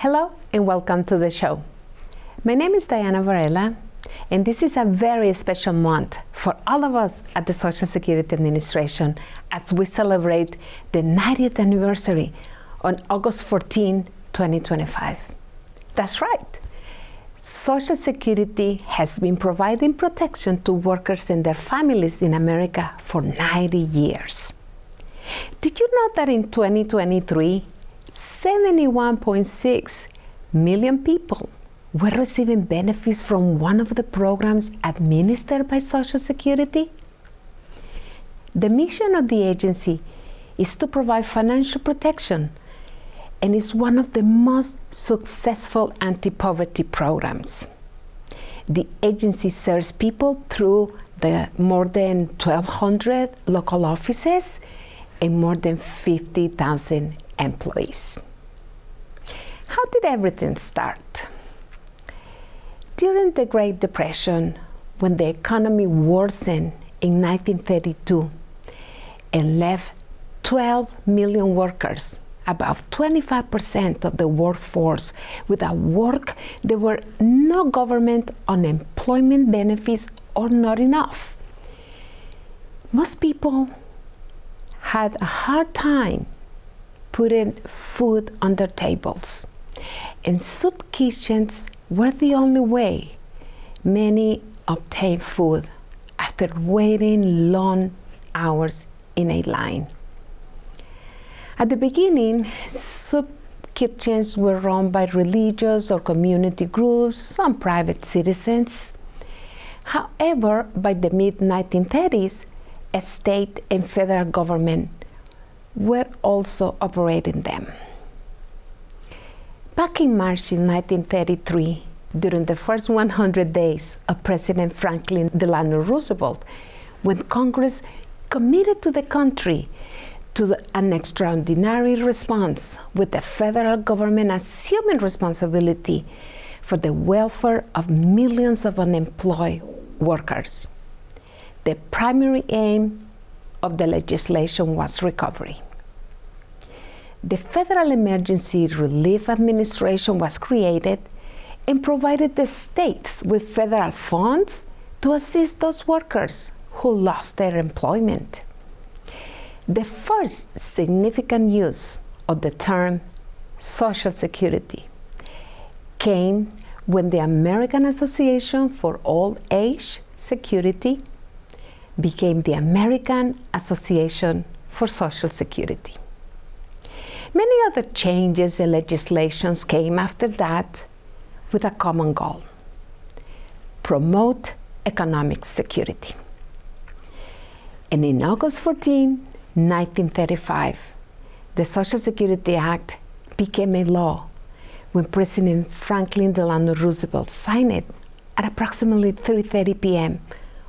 Hello and welcome to the show. My name is Diana Varela, and this is a very special month for all of us at the Social Security Administration as we celebrate the 90th anniversary on August 14, 2025. That's right. Social Security has been providing protection to workers and their families in America for 90 years. Did you know that in 2023, 71.6 million people were receiving benefits from one of the programs administered by Social Security? The mission of the agency is to provide financial protection and is one of the most successful anti-poverty programs. The agency serves people through the more than 1,200 local offices and more than 50,000 employees. How did everything start? During the Great Depression, when the economy worsened in 1932 and left 12 million workers, about 25% of the workforce, without work, there were no government unemployment benefits or not enough. Most people had a hard time putting food on their tables, and soup kitchens were the only way many obtained food after waiting long hours in a line. At the beginning, soup kitchens were run by religious or community groups, some private citizens. However, by the mid-1930s, a state and federal government were also operating them. Back in March in 1933, during the first 100 days of President Franklin Delano Roosevelt, when Congress committed to the country to an extraordinary response, with the federal government assuming responsibility for the welfare of millions of unemployed workers. The primary aim of the legislation was recovery. The Federal Emergency Relief Administration was created and provided the states with federal funds to assist those workers who lost their employment. The first significant use of the term Social Security came when the American Association for Old Age Security became the American Association for Social Security. Many other changes and legislations came after that with a common goal: promote economic security. And in August 14, 1935, the Social Security Act became a law when President Franklin Delano Roosevelt signed it at approximately 3:30 p.m.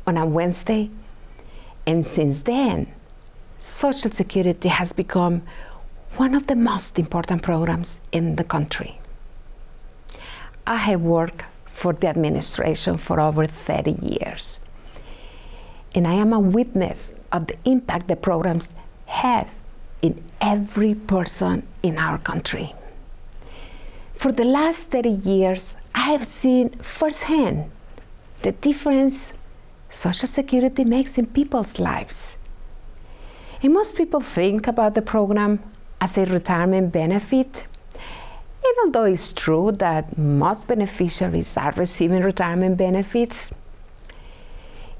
on a Wednesday. And since then, Social Security has become one of the most important programs in the country. I have worked for the administration for over 30 years, and I am a witness of the impact the programs have in every person in our country. For the last 30 years, I have seen firsthand the difference Social Security makes in people's lives. And most people think about the program as a retirement benefit. And although it's true that most beneficiaries are receiving retirement benefits,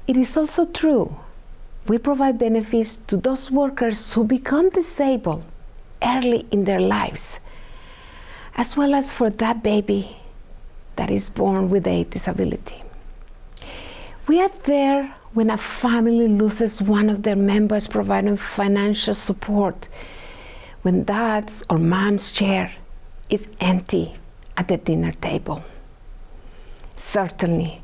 it is also true we provide benefits to those workers who become disabled early in their lives, as well as for that baby that is born with a disability. We are there when a family loses one of their members, providing financial support when dad's or mom's chair is empty at the dinner table. Certainly,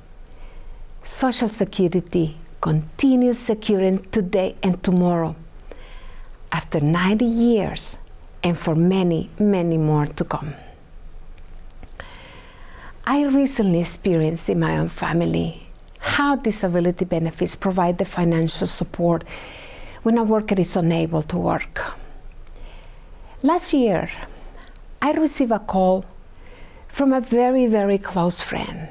Social Security continues securing today and tomorrow after 90 years and for many, many more to come. I recently experienced in my own family how disability benefits provide the financial support when a worker is unable to work. Last year, I received a call from a very, very close friend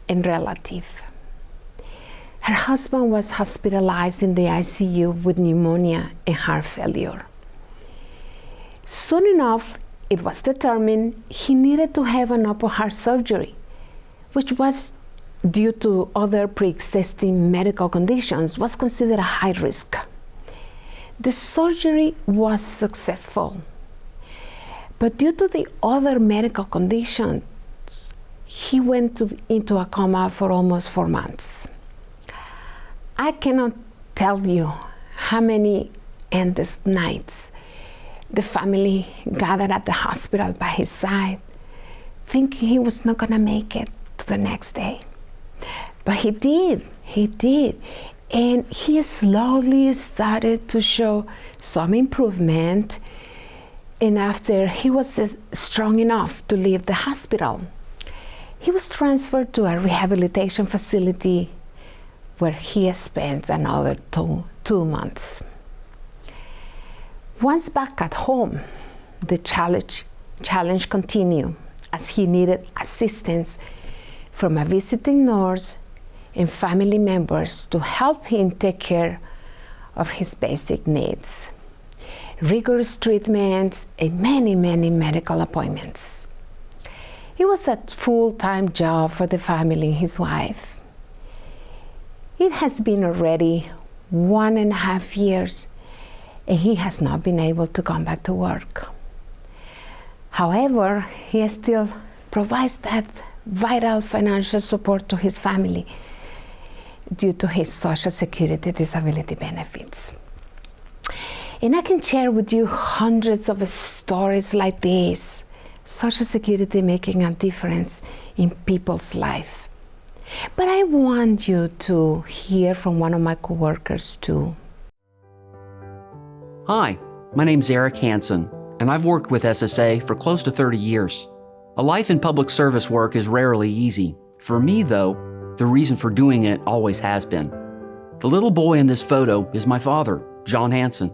and relative. Her husband was hospitalized in the ICU with pneumonia and heart failure. Soon enough, it was determined he needed to have an open heart surgery, which was due to other pre-existing medical conditions, was considered a high risk. The surgery was successful, but due to the other medical conditions, he went into a coma for almost 4 months. I cannot tell you how many endless nights the family gathered at the hospital by his side, thinking he was not gonna make it to the next day. But he did. And he slowly started to show some improvement. And after he was strong enough to leave the hospital, he was transferred to a rehabilitation facility where he spent another two months. Once back at home, the challenge continued as he needed assistance from a visiting nurse and family members to help him take care of his basic needs, rigorous treatments, and many, many medical appointments. It was a full-time job for the family and his wife. It has been already 1.5 years, and he has not been able to come back to work. However, he still provides that vital financial support to his family due to his Social Security disability benefits. And I can share with you hundreds of stories like this, Social Security making a difference in people's life. But I want you to hear from one of my coworkers too. Hi, my name's Eric Hansen, and I've worked with SSA for close to 30 years. A life in public service work is rarely easy. For me, though, the reason for doing it always has been. The little boy in this photo is my father, John Hansen.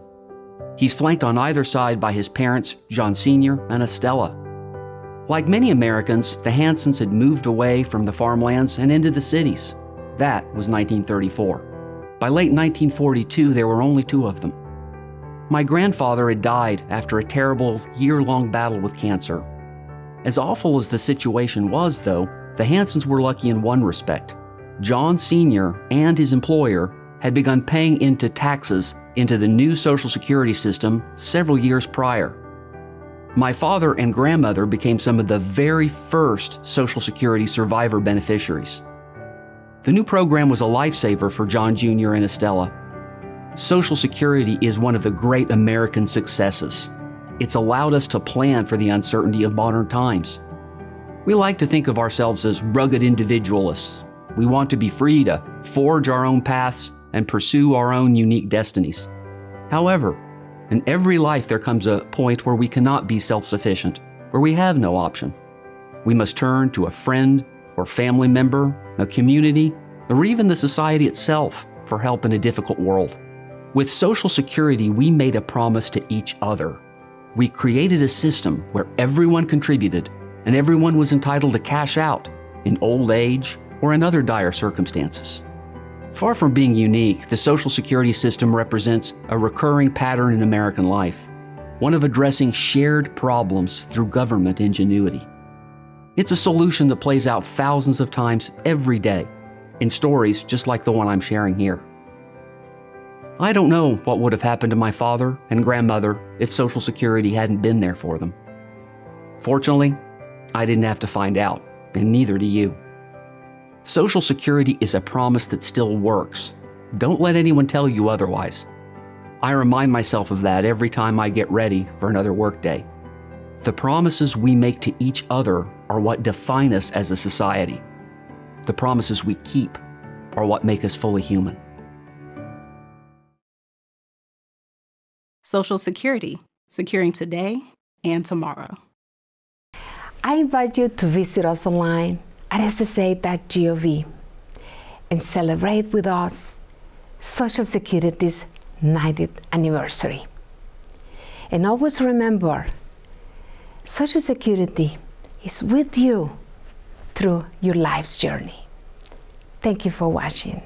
He's flanked on either side by his parents, John Sr. and Estella. Like many Americans, the Hansens had moved away from the farmlands and into the cities. That was 1934. By late 1942, there were only 2 of them. My grandfather had died after a terrible year-long battle with cancer. As awful as the situation was, though, the Hansens were lucky in one respect. John Sr. and his employer had begun paying into taxes into the new Social Security system several years prior. My father and grandmother became some of the very first Social Security survivor beneficiaries. The new program was a lifesaver for John Jr. and Estella. Social Security is one of the great American successes. It's allowed us to plan for the uncertainty of modern times. We like to think of ourselves as rugged individualists. We want to be free to forge our own paths and pursue our own unique destinies. However, in every life there comes a point where we cannot be self-sufficient, where we have no option. We must turn to a friend or family member, a community, or even the society itself for help in a difficult world. With Social Security, we made a promise to each other. We created a system where everyone contributed and everyone was entitled to cash out in old age or in other dire circumstances. Far from being unique, the Social Security system represents a recurring pattern in American life, one of addressing shared problems through government ingenuity. It's a solution that plays out thousands of times every day in stories just like the one I'm sharing here. I don't know what would have happened to my father and grandmother if Social Security hadn't been there for them. Fortunately, I didn't have to find out, and neither do you. Social Security is a promise that still works. Don't let anyone tell you otherwise. I remind myself of that every time I get ready for another workday. The promises we make to each other are what define us as a society. The promises we keep are what make us fully human. Social Security, securing today and tomorrow. I invite you to visit us online at ssa.gov and celebrate with us Social Security's 90th anniversary. And always remember, Social Security is with you through your life's journey. Thank you for watching.